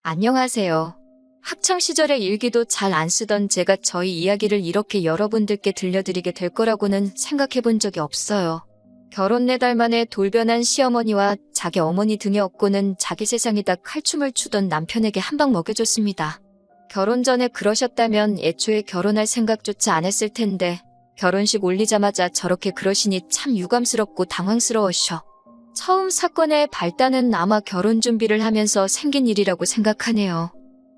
안녕하세요. 학창시절의 일기도 잘 안 쓰던 제가 저희 이야기를 이렇게 여러분들께 들려드리게 될 거라고는 생각해 본 적이 없어요. 결혼 4달 만에 돌변한 시어머니와 자기 어머니 등에 업고는 자기 세상이다 칼춤을 추던 남편에게 한 방 먹여줬습니다. 결혼 전에 그러셨다면 애초에 결혼할 생각조차 안 했을 텐데 결혼식 올리자마자 저렇게 그러시니 참 유감스럽고 당황스러워셔. 처음 사건의 발단은 아마 결혼 준비를 하면서 생긴 일이라고 생각하네요.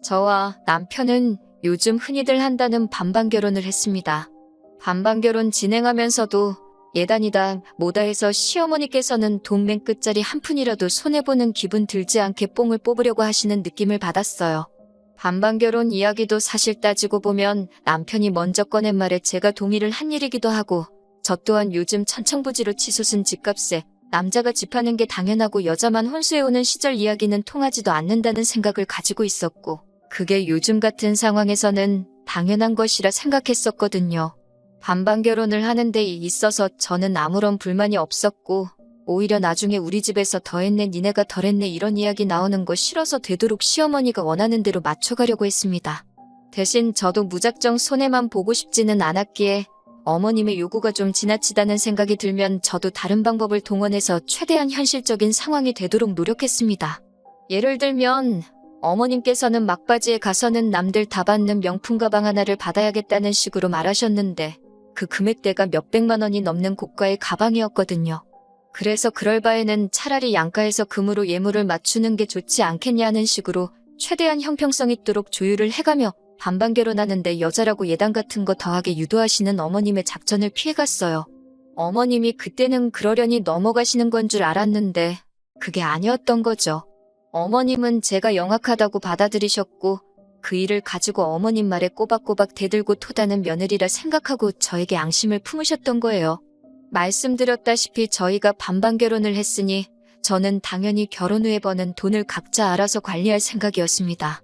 저와 남편은 요즘 흔히들 한다는 반반 결혼을 했습니다. 반반 결혼 진행하면서도 예단이다 뭐다 해서 시어머니께서는 돈 맨 끝자리 한 푼이라도 손해보는 기분 들지 않게 뽕을 뽑으려고 하시는 느낌을 받았어요. 반반 결혼 이야기도 사실 따지고 보면 남편이 먼저 꺼낸 말에 제가 동의를 한 일이기도 하고 저 또한 요즘 천청부지로 치솟은 집값에 남자가 집하는 게 당연하고 여자만 혼수해오는 시절 이야기는 통하지도 않는다는 생각을 가지고 있었고 그게 요즘 같은 상황에서는 당연한 것이라 생각했었거든요. 반반 결혼을 하는 데 있어서 저는 아무런 불만이 없었고 오히려 나중에 우리 집에서 더했네 니네가 덜했네 이런 이야기 나오는 거 싫어서 되도록 시어머니가 원하는 대로 맞춰가려고 했습니다. 대신 저도 무작정 손해만 보고 싶지는 않았기에 어머님의 요구가 좀 지나치다는 생각이 들면 저도 다른 방법을 동원해서 최대한 현실적인 상황이 되도록 노력했습니다. 예를 들면 어머님께서는 막바지에 가서는 남들 다 받는 명품 가방 하나를 받아야겠다는 식으로 말하셨는데 그 금액대가 몇백만 원이 넘는 고가의 가방이었거든요. 그래서 그럴 바에는 차라리 양가에서 금으로 예물을 맞추는 게 좋지 않겠냐는 식으로 최대한 형평성 있도록 조율을 해가며 반반 결혼하는데 여자라고 예단 같은 거 더하게 유도하시는 어머님의 작전을 피해갔어요. 어머님이 그때는 그러려니 넘어가시는 건 줄 알았는데 그게 아니었던 거죠. 어머님은 제가 영악하다고 받아들이셨고 그 일을 가지고 어머님 말에 꼬박꼬박 대들고 토다는 며느리라 생각하고 저에게 앙심을 품으셨던 거예요. 말씀드렸다시피 저희가 반반 결혼을 했으니 저는 당연히 결혼 후에 버는 돈을 각자 알아서 관리할 생각이었습니다.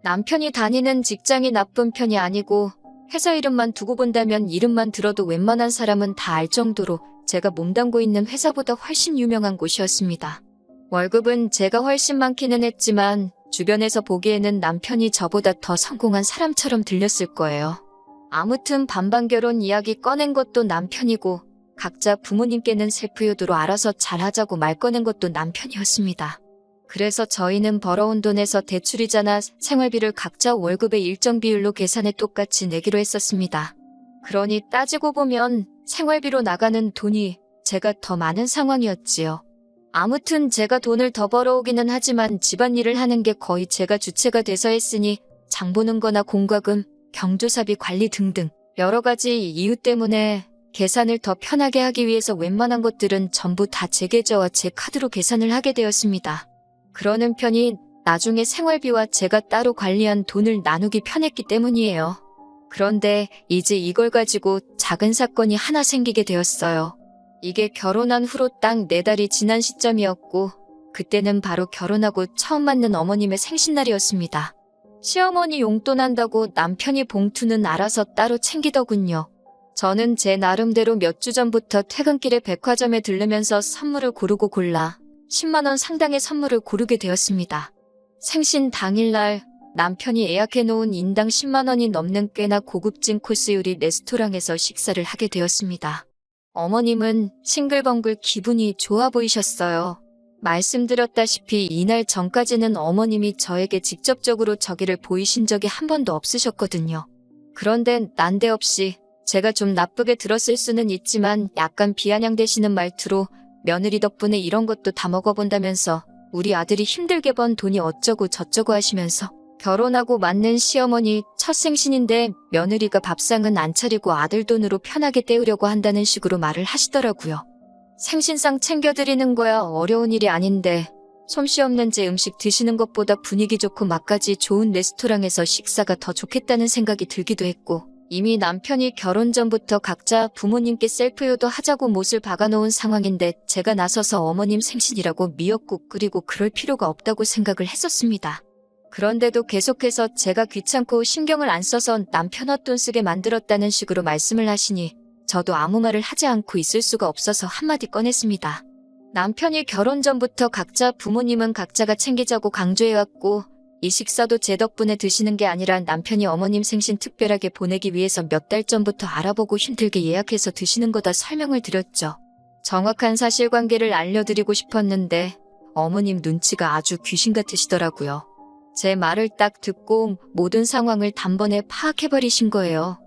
남편이 다니는 직장이 나쁜 편이 아니고 회사 이름만 두고 본다면 이름만 들어도 웬만한 사람은 다 알 정도로 제가 몸담고 있는 회사보다 훨씬 유명한 곳이었습니다. 월급은 제가 훨씬 많기는 했지만 주변에서 보기에는 남편이 저보다 더 성공한 사람처럼 들렸을 거예요. 아무튼 반반 결혼 이야기 꺼낸 것도 남편이고 각자 부모님께는 셀프효도로 알아서 잘하자고 말 꺼낸 것도 남편이었습니다. 그래서 저희는 벌어온 돈에서 대출이자나 생활비를 각자 월급의 일정 비율로 계산해 똑같이 내기로 했었습니다. 그러니 따지고 보면 생활비로 나가는 돈이 제가 더 많은 상황이었지요. 아무튼 제가 돈을 더 벌어오기는 하지만 집안일을 하는 게 거의 제가 주체가 돼서 했으니 장 보는 거나 공과금, 경조사비 관리 등등 여러 가지 이유 때문에 계산을 더 편하게 하기 위해서 웬만한 것들은 전부 다 제 계좌와 제 카드로 계산을 하게 되었습니다. 그러는 편이 나중에 생활비와 제가 따로 관리한 돈을 나누기 편했기 때문이에요. 그런데 이제 이걸 가지고 작은 사건이 하나 생기게 되었어요. 이게 결혼한 후로 딱 4달이 지난 시점이었고 그때는 바로 결혼하고 처음 맞는 어머님의 생신날이었습니다. 시어머니 용돈 한다고 남편이 봉투는 알아서 따로 챙기더군요. 저는 제 나름대로 몇 주 전부터 퇴근길에 백화점에 들르면서 선물을 고르고 골라 10만 원 상당의 선물을 고르게 되었습니다. 생신 당일날 남편이 예약해놓은 인당 10만 원이 넘는 꽤나 고급진 코스 요리 레스토랑에서 식사를 하게 되었습니다. 어머님은 싱글벙글 기분이 좋아 보이셨어요. 말씀드렸다시피 이날 전까지는 어머님이 저에게 직접적으로 저기를 보이신 적이 한 번도 없으셨거든요. 그런데 난데없이 제가 좀 나쁘게 들었을 수는 있지만 약간 비아냥대시는 말투로 며느리 덕분에 이런 것도 다 먹어본다면서 우리 아들이 힘들게 번 돈이 어쩌고 저쩌고 하시면서 결혼하고 맞는 시어머니 첫 생신인데 며느리가 밥상은 안 차리고 아들 돈으로 편하게 때우려고 한다는 식으로 말을 하시더라고요. 생신상 챙겨드리는 거야 어려운 일이 아닌데 솜씨 없는 제 음식 드시는 것보다 분위기 좋고 맛까지 좋은 레스토랑에서 식사가 더 좋겠다는 생각이 들기도 했고 이미 남편이 결혼 전부터 각자 부모님께 셀프효도 하자고 못을 박아놓은 상황인데 제가 나서서 어머님 생신이라고 미역국 끓이고 그럴 필요가 없다고 생각을 했었습니다. 그런데도 계속해서 제가 귀찮고 신경을 안 써서 남편 헛돈 쓰게 만들었다는 식으로 말씀을 하시니 저도 아무 말을 하지 않고 있을 수가 없어서 한마디 꺼냈습니다. 남편이 결혼 전부터 각자 부모님은 각자가 챙기자고 강조해왔고 이 식사도 제 덕분에 드시는 게 아니라 남편이 어머님 생신 특별하게 보내기 위해서 몇 달 전부터 알아보고 힘들게 예약해서 드시는 거다 설명을 드렸죠. 정확한 사실관계를 알려드리고 싶었는데 어머님 눈치가 아주 귀신 같으시더라고요. 제 말을 딱 듣고 모든 상황을 단번에 파악해버리신 거예요.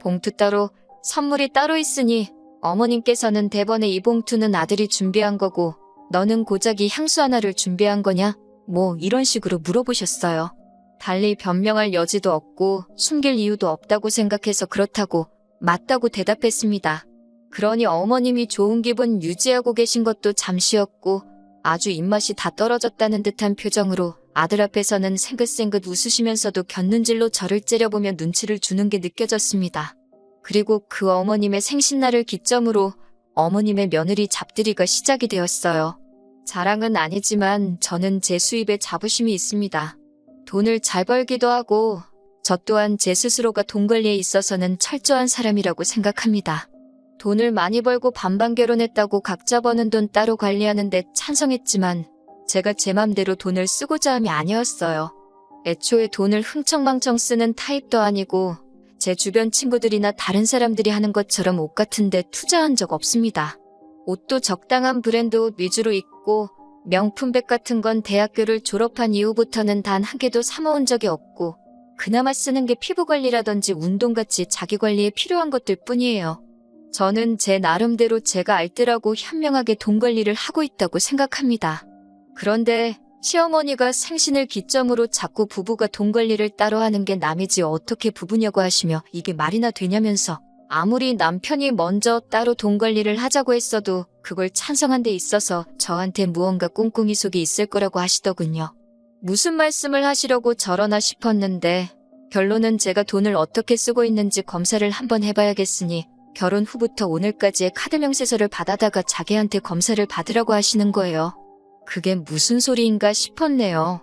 봉투 따로, 선물이 따로 있으니 어머님께서는 대번에 이 봉투는 아들이 준비한 거고 너는 고작이 향수 하나를 준비한 거냐? 뭐 이런 식으로 물어보셨어요. 달리 변명할 여지도 없고 숨길 이유도 없다고 생각해서 그렇다고 맞다고 대답했습니다. 그러니 어머님이 좋은 기분 유지하고 계신 것도 잠시였고 아주 입맛이 다 떨어졌다는 듯한 표정으로 아들 앞에서는 생긋생긋 웃으시면서도 곁눈질로 저를 째려보며 눈치를 주는 게 느껴졌습니다. 그리고 그 어머님의 생신날을 기점으로 어머님의 며느리 잡들이가 시작이 되었어요. 자랑은 아니지만 저는 제 수입에 자부심이 있습니다. 돈을 잘 벌기도 하고 저 또한 제 스스로가 돈 관리에 있어서는 철저한 사람이라고 생각합니다. 돈을 많이 벌고 반반 결혼했다고 각자 버는 돈 따로 관리하는데 찬성했지만 제가 제 맘대로 돈을 쓰고자 함이 아니었어요. 애초에 돈을 흥청망청 쓰는 타입도 아니고 제 주변 친구들이나 다른 사람들이 하는 것처럼 옷 같은 데 투자한 적 없습니다. 옷도 적당한 브랜드 옷 위주로 입고 명품백 같은 건 대학교를 졸업한 이후부터는 단 한 개도 사모은 적이 없고 그나마 쓰는 게 피부관리라든지 운동같이 자기관리에 필요한 것들 뿐이에요. 저는 제 나름대로 제가 알뜰하고 현명하게 돈 관리를 하고 있다고 생각합니다. 그런데 시어머니가 생신을 기점으로 자꾸 부부가 돈 관리를 따로 하는 게 남이지 어떻게 부부냐고 하시며 이게 말이나 되냐면서 아무리 남편이 먼저 따로 돈 관리를 하자고 했어도 그걸 찬성한 데 있어서 저한테 무언가 꿍꿍이 속이 있을 거라고 하시더군요. 무슨 말씀을 하시려고 저러나 싶었는데 결론은 제가 돈을 어떻게 쓰고 있는지 검사를 한번 해봐야겠으니 결혼 후부터 오늘까지의 카드 명세서를 받아다가 자기한테 검사를 받으라고 하시는 거예요. 그게 무슨 소리인가 싶었네요.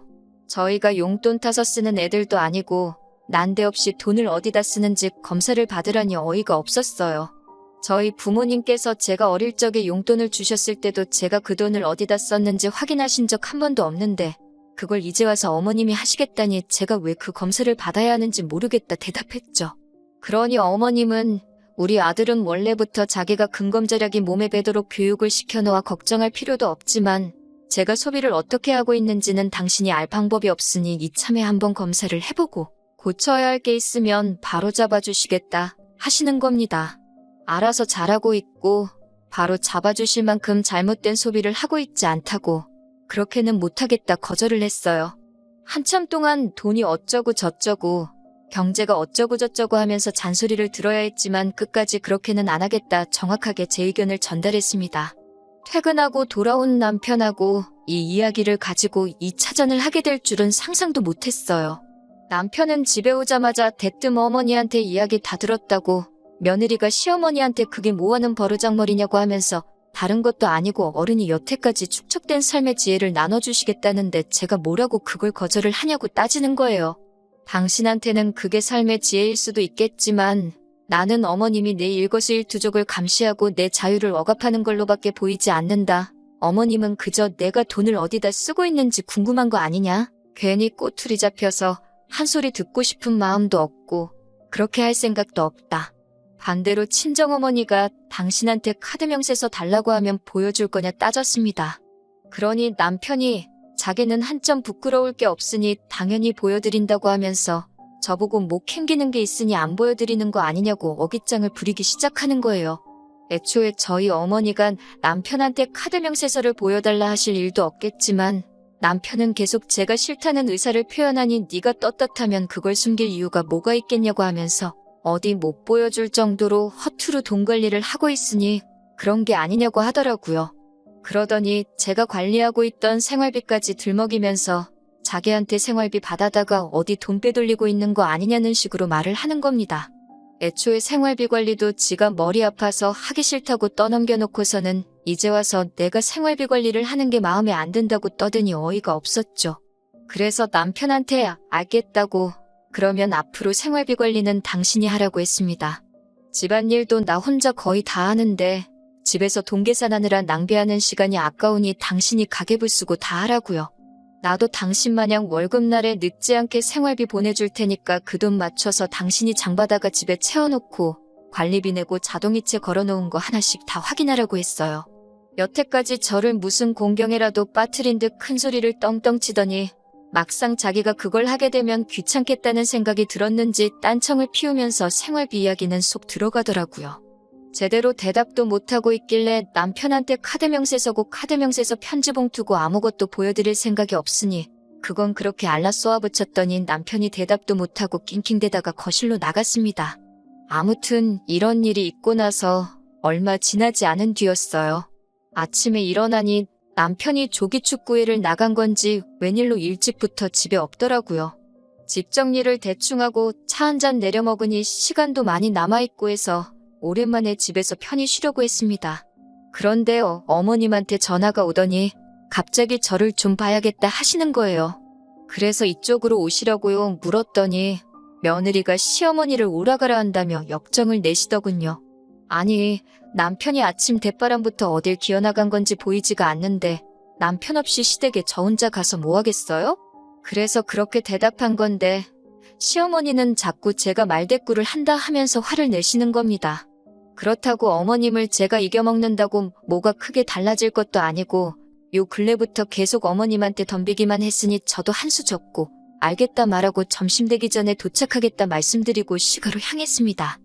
저희가 용돈 타서 쓰는 애들도 아니고 난데없이 돈을 어디다 쓰는지 검사를 받으라니 어이가 없었어요. 저희 부모님께서 제가 어릴 적에 용돈을 주셨을 때도 제가 그 돈을 어디다 썼는지 확인하신 적 한 번도 없는데 그걸 이제 와서 어머님이 하시겠다니 제가 왜 그 검사를 받아야 하는지 모르겠다 대답했죠. 그러니 어머님은 우리 아들은 원래부터 자기가 근검절약이 몸에 배도록 교육을 시켜놓아 걱정할 필요도 없지만 제가 소비를 어떻게 하고 있는지는 당신이 알 방법이 없으니 이참에 한번 검사를 해보고 고쳐야 할 게 있으면 바로 잡아주시겠다 하시는 겁니다. 알아서 잘하고 있고 바로 잡아주실 만큼 잘못된 소비를 하고 있지 않다고 그렇게는 못하겠다 거절을 했어요. 한참 동안 돈이 어쩌고 저쩌고 경제가 어쩌고 저쩌고 하면서 잔소리를 들어야 했지만 끝까지 그렇게는 안 하겠다 정확하게 제 의견을 전달했습니다. 퇴근하고 돌아온 남편하고 이 이야기를 가지고 2차전을 하게 될 줄은 상상도 못했어요. 남편은 집에 오자마자 대뜸 어머니한테 이야기 다 들었다고 며느리가 시어머니한테 그게 뭐하는 버르장머리냐고 하면서 다른 것도 아니고 어른이 여태까지 축적된 삶의 지혜를 나눠주시겠다는데 제가 뭐라고 그걸 거절을 하냐고 따지는 거예요. 당신한테는 그게 삶의 지혜일 수도 있겠지만 나는 어머님이 내 일거수일투족을 감시하고 내 자유를 억압하는 걸로밖에 보이지 않는다. 어머님은 그저 내가 돈을 어디다 쓰고 있는지 궁금한 거 아니냐? 괜히 꼬투리 잡혀서 한 소리 듣고 싶은 마음도 없고 그렇게 할 생각도 없다. 반대로 친정어머니가 당신한테 카드 명세서 달라고 하면 보여줄 거냐 따졌습니다. 그러니 남편이 자기는 한점 부끄러울 게 없으니 당연히 보여드린다고 하면서 저보고 뭐 캥기는 게 있으니 안 보여드리는 거 아니냐고 어깃장을 부리기 시작하는 거예요. 애초에 저희 어머니가 남편한테 카드 명세서를 보여달라 하실 일도 없겠지만 남편은 계속 제가 싫다는 의사를 표현하니 네가 떳떳하면 그걸 숨길 이유가 뭐가 있겠냐고 하면서 어디 못 보여줄 정도로 허투루 돈 관리를 하고 있으니 그런 게 아니냐고 하더라고요. 그러더니 제가 관리하고 있던 생활비까지 들먹이면서 자기한테 생활비 받아다가 어디 돈 빼돌리고 있는 거 아니냐는 식으로 말을 하는 겁니다. 애초에 생활비 관리도 지가 머리 아파서 하기 싫다고 떠넘겨놓고서는 이제 와서 내가 생활비 관리를 하는 게 마음에 안 든다고 떠드니 어이가 없었죠. 그래서 남편한테 알겠다고 그러면 앞으로 생활비 관리는 당신이 하라고 했습니다. 집안일도 나 혼자 거의 다 하는데 집에서 돈 계산하느라 낭비하는 시간이 아까우니 당신이 가계부 쓰고 다 하라고요. 나도 당신 마냥 월급날에 늦지 않게 생활비 보내줄 테니까 그 돈 맞춰서 당신이 장 받아가 집에 채워놓고 관리비 내고 자동이체 걸어놓은 거 하나씩 다 확인하라고 했어요. 여태까지 저를 무슨 공경에라도 빠뜨린 듯 큰 소리를 떵떵 치더니 막상 자기가 그걸 하게 되면 귀찮겠다는 생각이 들었는지 딴청을 피우면서 생활비 이야기는 쏙 들어가더라고요. 제대로 대답도 못하고 있길래 남편한테 카드 명세 서고 카드 명세서 편지 봉투고 아무것도 보여드릴 생각이 없으니 그건 그렇게 알라 쏘아붙였더니 남편이 대답도 못하고 낑낑대다가 거실로 나갔습니다. 아무튼 이런 일이 있고 나서 얼마 지나지 않은 뒤였어요. 아침에 일어나니 남편이 조기축구회를 나간 건지 웬일로 일찍부터 집에 없더라고요. 집 정리를 대충 하고 차 한 잔 내려 먹으니 시간도 많이 남아있고 해서 오랜만에 집에서 편히 쉬려고 했습니다. 그런데 어머님한테 전화가 오더니 갑자기 저를 좀 봐야겠다 하시는 거예요. 그래서 이쪽으로 오시려고요 물었더니 며느리가 시어머니를 오라가라 한다며 역정을 내시더군요. 아니, 남편이 아침 대바람부터 어딜 기어나간 건지 보이지가 않는데 남편 없이 시댁에 저 혼자 가서 뭐 하겠어요? 그래서 그렇게 대답한 건데 시어머니는 자꾸 제가 말대꾸를 한다 하면서 화를 내시는 겁니다. 그렇다고 어머님을 제가 이겨먹는다고 뭐가 크게 달라질 것도 아니고 요 근래부터 계속 어머님한테 덤비기만 했으니 저도 한 수 졌고 알겠다 말하고 점심 되기 전에 도착하겠다 말씀드리고 시가로 향했습니다.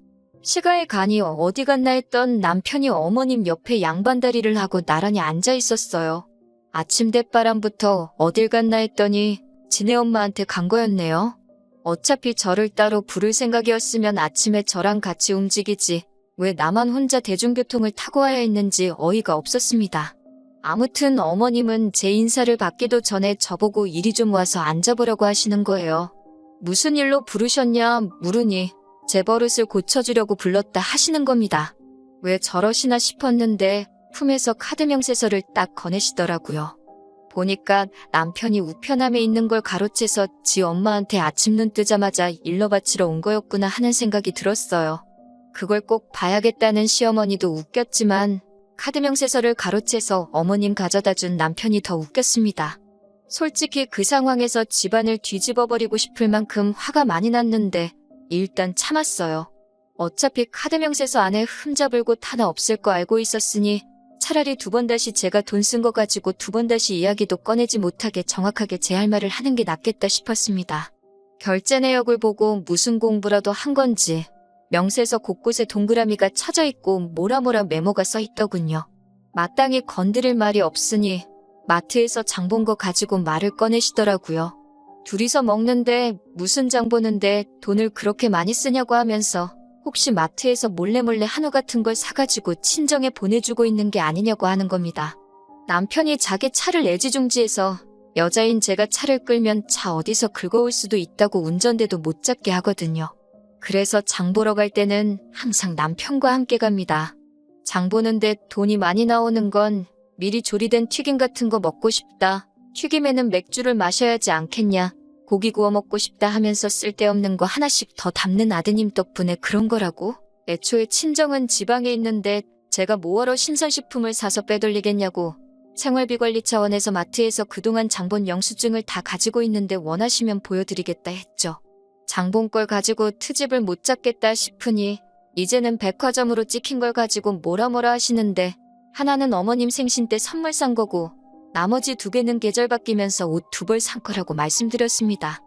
시가에 가니 어디 갔나 했던 남편이 어머님 옆에 양반다리를 하고 나란히 앉아 있었어요. 아침 대바람부터 어딜 갔나 했더니 지네 엄마한테 간 거였네요. 어차피 저를 따로 부를 생각이었으면 아침에 저랑 같이 움직이지 왜 나만 혼자 대중교통을 타고 와야 했는지 어이가 없었습니다. 아무튼 어머님은 제 인사를 받기도 전에 저보고 이리 좀 와서 앉아보라고 하시는 거예요. 무슨 일로 부르셨냐 물으니 제 버릇을 고쳐주려고 불렀다 하시는 겁니다. 왜 저러시나 싶었는데 품에서 카드 명세서를 딱 꺼내시더라고요. 보니까 남편이 우편함에 있는 걸 가로채서 지 엄마한테 아침 눈 뜨자마자 일러 바치러 온 거였구나 하는 생각이 들었어요. 그걸 꼭 봐야겠다는 시어머니도 웃겼지만 카드 명세서를 가로채서 어머님 가져다 준 남편이 더 웃겼습니다. 솔직히 그 상황에서 집안을 뒤집어버리고 싶을 만큼 화가 많이 났는데 일단 참았어요. 어차피 카드 명세서 안에 흠잡을 곳 하나 없을 거 알고 있었으니 차라리 두 번 다시 제가 돈 쓴 거 가지고 두 번 다시 이야기도 꺼내지 못하게 정확하게 제 할 말을 하는 게 낫겠다 싶었습니다. 결제 내역을 보고 무슨 공부라도 한 건지 명세서 곳곳에 동그라미가 쳐져 있고 뭐라 메모가 써 있더군요. 마땅히 건드릴 말이 없으니 마트에서 장 본 거 가지고 말을 꺼내시더라고요. 둘이서 먹는데 무슨 장 보는데 돈을 그렇게 많이 쓰냐고 하면서 혹시 마트에서 몰래 한우 같은 걸 사가지고 친정에 보내주고 있는 게 아니냐고 하는 겁니다. 남편이 자기 차를 애지중지해서 여자인 제가 차를 끌면 차 어디서 긁어올 수도 있다고 운전대도 못 잡게 하거든요. 그래서 장 보러 갈 때는 항상 남편과 함께 갑니다. 장 보는데 돈이 많이 나오는 건 미리 조리된 튀김 같은 거 먹고 싶다. 튀김에는 맥주를 마셔야지 않겠냐. 고기 구워 먹고 싶다 하면서 쓸데없는 거 하나씩 더 담는 아드님 덕분에 그런 거라고? 애초에 친정은 지방에 있는데 제가 뭐하러 신선식품을 사서 빼돌리겠냐고. 생활비 관리 차원에서 마트에서 그동안 장본 영수증을 다 가지고 있는데 원하시면 보여드리겠다 했죠. 장본 걸 가지고 트집을 못 잡겠다 싶으니 이제는 백화점으로 찍힌 걸 가지고 뭐라 하시는데 하나는 어머님 생신 때 선물 산 거고 나머지 두 개는 계절 바뀌면서 옷 두 벌 산 거라고 말씀드렸습니다.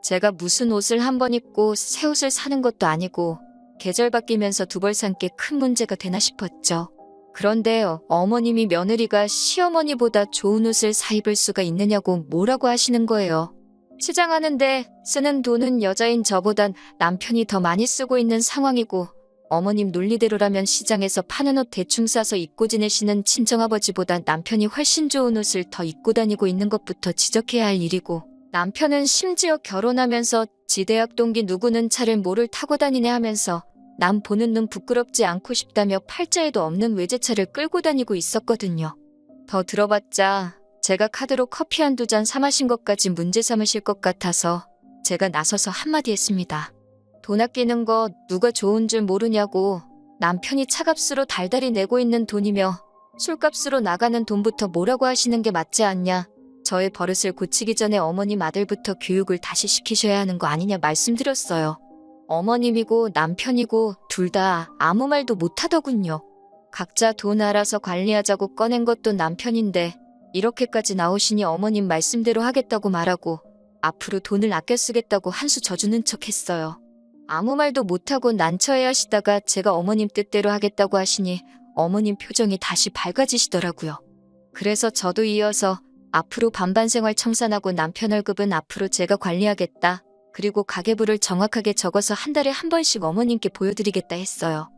제가 무슨 옷을 한 번 입고 새 옷을 사는 것도 아니고 계절 바뀌면서 두 벌 산 게 큰 문제가 되나 싶었죠. 그런데 어머님이 며느리가 시어머니보다 좋은 옷을 사 입을 수가 있느냐고 뭐라고 하시는 거예요. 치장하는데 쓰는 돈은 여자인 저보단 남편이 더 많이 쓰고 있는 상황이고 어머님 논리대로라면 시장에서 파는 옷 대충 사서 입고 지내시는 친정아버지보다 남편이 훨씬 좋은 옷을 더 입고 다니고 있는 것부터 지적해야 할 일이고 남편은 심지어 결혼하면서 지 대학 동기 누구는 차를 뭐를 타고 다니네 하면서 남 보는 눈 부끄럽지 않고 싶다며 팔자에도 없는 외제차를 끌고 다니고 있었거든요. 더 들어봤자 제가 카드로 커피 한두 잔 사 마신 것까지 문제 삼으실 것 같아서 제가 나서서 한마디 했습니다. 돈 아끼는 거 누가 좋은 줄 모르냐고. 남편이 차값으로 달달이 내고 있는 돈이며 술값으로 나가는 돈부터 뭐라고 하시는 게 맞지 않냐. 저의 버릇을 고치기 전에 어머님 아들부터 교육을 다시 시키셔야 하는 거 아니냐 말씀드렸어요. 어머님이고 남편이고 둘 다 아무 말도 못하더군요. 각자 돈 알아서 관리하자고 꺼낸 것도 남편인데 이렇게까지 나오시니 어머님 말씀대로 하겠다고 말하고 앞으로 돈을 아껴 쓰겠다고 한 수 져주는 척 했어요. 아무 말도 못하고 난처해 하시다가 제가 어머님 뜻대로 하겠다고 하시니 어머님 표정이 다시 밝아지시더라고요. 그래서 저도 이어서 앞으로 반반 생활 청산하고 남편 월급은 앞으로 제가 관리하겠다. 그리고 가계부를 정확하게 적어서 한 달에 한 번씩 어머님께 보여드리겠다 했어요.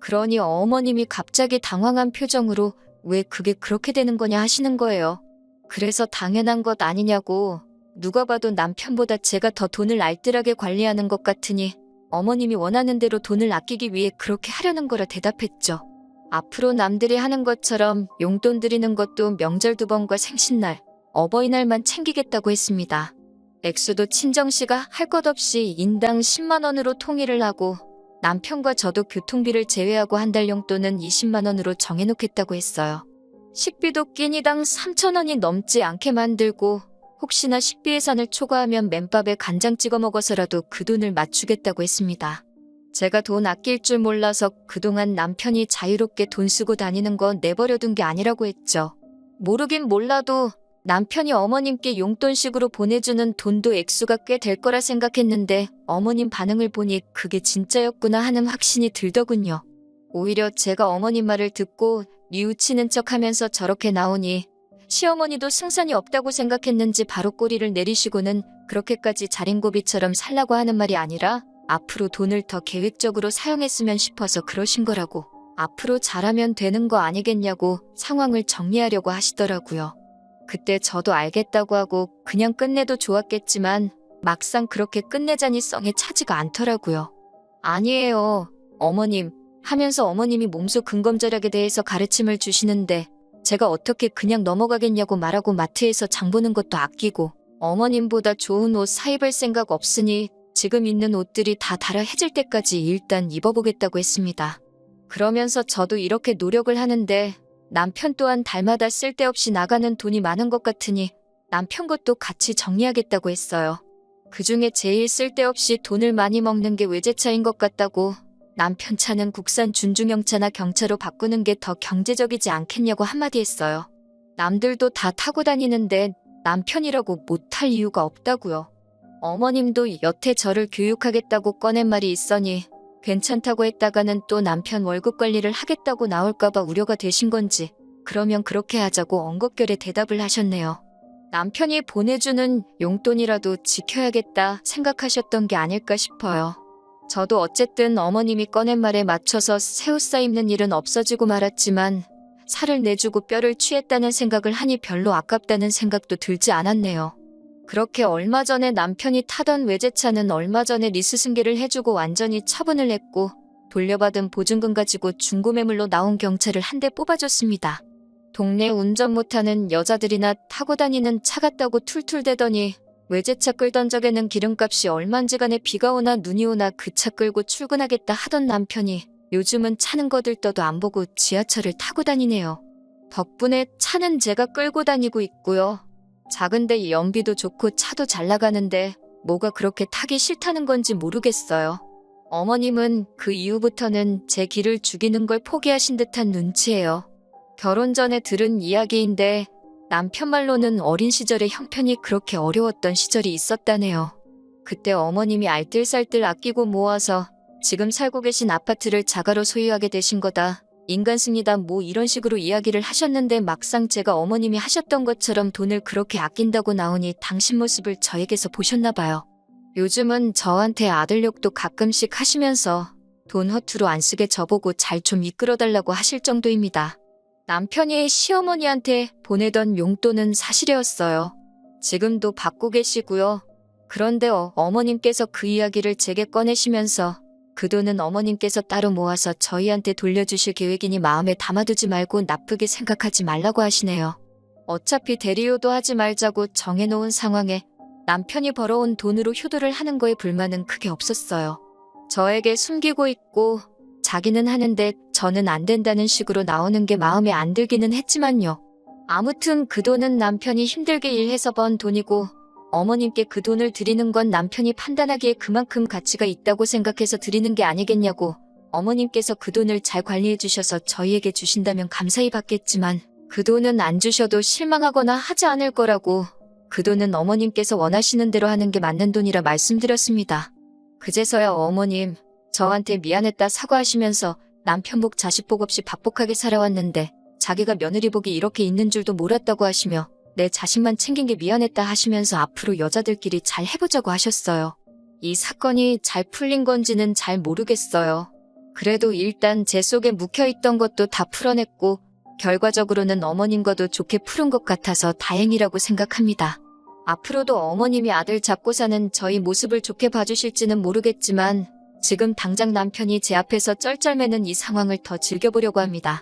그러니 어머님이 갑자기 당황한 표정으로 왜 그게 그렇게 되는 거냐 하시는 거예요. 그래서 당연한 것 아니냐고. 누가 봐도 남편보다 제가 더 돈을 알뜰하게 관리하는 것 같으니 어머님이 원하는 대로 돈을 아끼기 위해 그렇게 하려는 거라 대답했죠. 앞으로 남들이 하는 것처럼 용돈 드리는 것도 명절 2번과 생신날, 어버이날만 챙기겠다고 했습니다. 액수도 친정씨가 할 것 없이 인당 10만 원으로 통일을 하고 남편과 저도 교통비를 제외하고 한 달 용돈은 20만 원으로 정해놓겠다고 했어요. 식비도 끼니당 3천 원이 넘지 않게 만들고 혹시나 식비 예산을 초과하면 맨밥에 간장 찍어 먹어서라도 그 돈을 맞추겠다고 했습니다. 제가 돈 아낄 줄 몰라서 그동안 남편이 자유롭게 돈 쓰고 다니는 건 내버려둔 게 아니라고 했죠. 모르긴 몰라도 남편이 어머님께 용돈식으로 보내주는 돈도 액수가 꽤 될 거라 생각했는데 어머님 반응을 보니 그게 진짜였구나 하는 확신이 들더군요. 오히려 제가 어머님 말을 듣고 뉘우치는 척하면서 저렇게 나오니 시어머니도 승산이 없다고 생각했는지 바로 꼬리를 내리시고는 그렇게까지 자린고비처럼 살라고 하는 말이 아니라 앞으로 돈을 더 계획적으로 사용했으면 싶어서 그러신 거라고, 앞으로 잘하면 되는 거 아니겠냐고 상황을 정리하려고 하시더라고요. 그때 저도 알겠다고 하고 그냥 끝내도 좋았겠지만 막상 그렇게 끝내자니 썩에 차지가 않더라고요. 아니에요, 어머님 하면서 어머님이 몸소 근검절약에 대해서 가르침을 주시는데 제가 어떻게 그냥 넘어가겠냐고 말하고 마트에서 장 보는 것도 아끼고 어머님보다 좋은 옷 사입을 생각 없으니 지금 있는 옷들이 다 달아해질 때까지 일단 입어보겠다고 했습니다. 그러면서 저도 이렇게 노력을 하는데 남편 또한 달마다 쓸데없이 나가는 돈이 많은 것 같으니 남편 것도 같이 정리하겠다고 했어요. 그중에 제일 쓸데없이 돈을 많이 먹는 게 외제차인 것 같다고, 남편 차는 국산 준중형차나 경차로 바꾸는 게 더 경제적이지 않겠냐고 한마디 했어요. 남들도 다 타고 다니는데 남편이라고 못할 이유가 없다고요. 어머님도 여태 저를 교육하겠다고 꺼낸 말이 있으니 괜찮다고 했다가는 또 남편 월급 관리를 하겠다고 나올까봐 우려가 되신 건지 그러면 그렇게 하자고 엉겁결에 대답을 하셨네요. 남편이 보내주는 용돈이라도 지켜야겠다 생각하셨던 게 아닐까 싶어요. 저도 어쨌든 어머님이 꺼낸 말에 맞춰서 새 옷 사입는 일은 없어지고 말았지만 살을 내주고 뼈를 취했다는 생각을 하니 별로 아깝다는 생각도 들지 않았네요. 그렇게 얼마 전에 남편이 타던 외제차는 얼마 전에 리스 승계를 해주고 완전히 처분을 했고 돌려받은 보증금 가지고 중고매물로 나온 경차를 한 대 뽑아줬습니다. 동네 운전 못하는 여자들이나 타고 다니는 차 같다고 툴툴대더니 외제차 끌던 적에는 기름값이 얼만지간에 비가 오나 눈이 오나 그 차 끌고 출근하겠다 하던 남편이 요즘은 차는 거들떠도 안 보고 지하철을 타고 다니네요. 덕분에 차는 제가 끌고 다니고 있고요. 작은데 연비도 좋고 차도 잘 나가는데 뭐가 그렇게 타기 싫다는 건지 모르겠어요. 어머님은 그 이후부터는 제 길을 죽이는 걸 포기하신 듯한 눈치예요. 결혼 전에 들은 이야기인데 남편 말로는 어린 시절에 형편이 그렇게 어려웠던 시절이 있었다네요. 그때 어머님이 알뜰살뜰 아끼고 모아서 지금 살고 계신 아파트를 자가로 소유하게 되신 거다. 인간승리다 뭐 이런 식으로 이야기를 하셨는데 막상 제가 어머님이 하셨던 것처럼 돈을 그렇게 아낀다고 나오니 당신 모습을 저에게서 보셨나 봐요. 요즘은 저한테 아들 욕도 가끔씩 하시면서 돈 허투루 안 쓰게 저보고 잘 좀 이끌어달라고 하실 정도입니다. 남편이 시어머니한테 보내던 용돈은 사실이었어요. 지금도 받고 계시고요. 그런데 어머님께서 그 이야기를 제게 꺼내시면서 그 돈은 어머님께서 따로 모아서 저희한테 돌려주실 계획이니 마음에 담아두지 말고 나쁘게 생각하지 말라고 하시네요. 어차피 대리효도 하지 말자고 정해놓은 상황에 남편이 벌어온 돈으로 효도를 하는 거에 불만은 크게 없었어요. 저에게 숨기고 있고 자기는 하는데 저는 안 된다는 식으로 나오는 게 마음에 안 들기는 했지만요. 아무튼 그 돈은 남편이 힘들게 일해서 번 돈이고 어머님께 그 돈을 드리는 건 남편이 판단하기에 그만큼 가치가 있다고 생각해서 드리는 게 아니겠냐고. 어머님께서 그 돈을 잘 관리해 주셔서 저희에게 주신다면 감사히 받겠지만 그 돈은 안 주셔도 실망하거나 하지 않을 거라고. 그 돈은 어머님께서 원하시는 대로 하는 게 맞는 돈이라 말씀드렸습니다. 그제서야 어머님 저한테 미안했다 사과하시면서 남편 복 자식 복 없이 박복하게 살아왔는데 자기가 며느리 복이 이렇게 있는 줄도 몰랐다고 하시며 내 자식만 챙긴 게 미안했다 하시면서 앞으로 여자들끼리 잘 해보자고 하셨어요. 이 사건이 잘 풀린 건지는 잘 모르겠어요. 그래도 일단 제 속에 묵혀있던 것도 다 풀어냈고 결과적으로는 어머님과도 좋게 푸른 것 같아서 다행이라고 생각합니다. 앞으로도 어머님이 아들 잡고 사는 저희 모습을 좋게 봐주실지는 모르겠지만 지금 당장 남편이 제 앞에서 쩔쩔매는 이 상황을 더 즐겨보려고 합니다.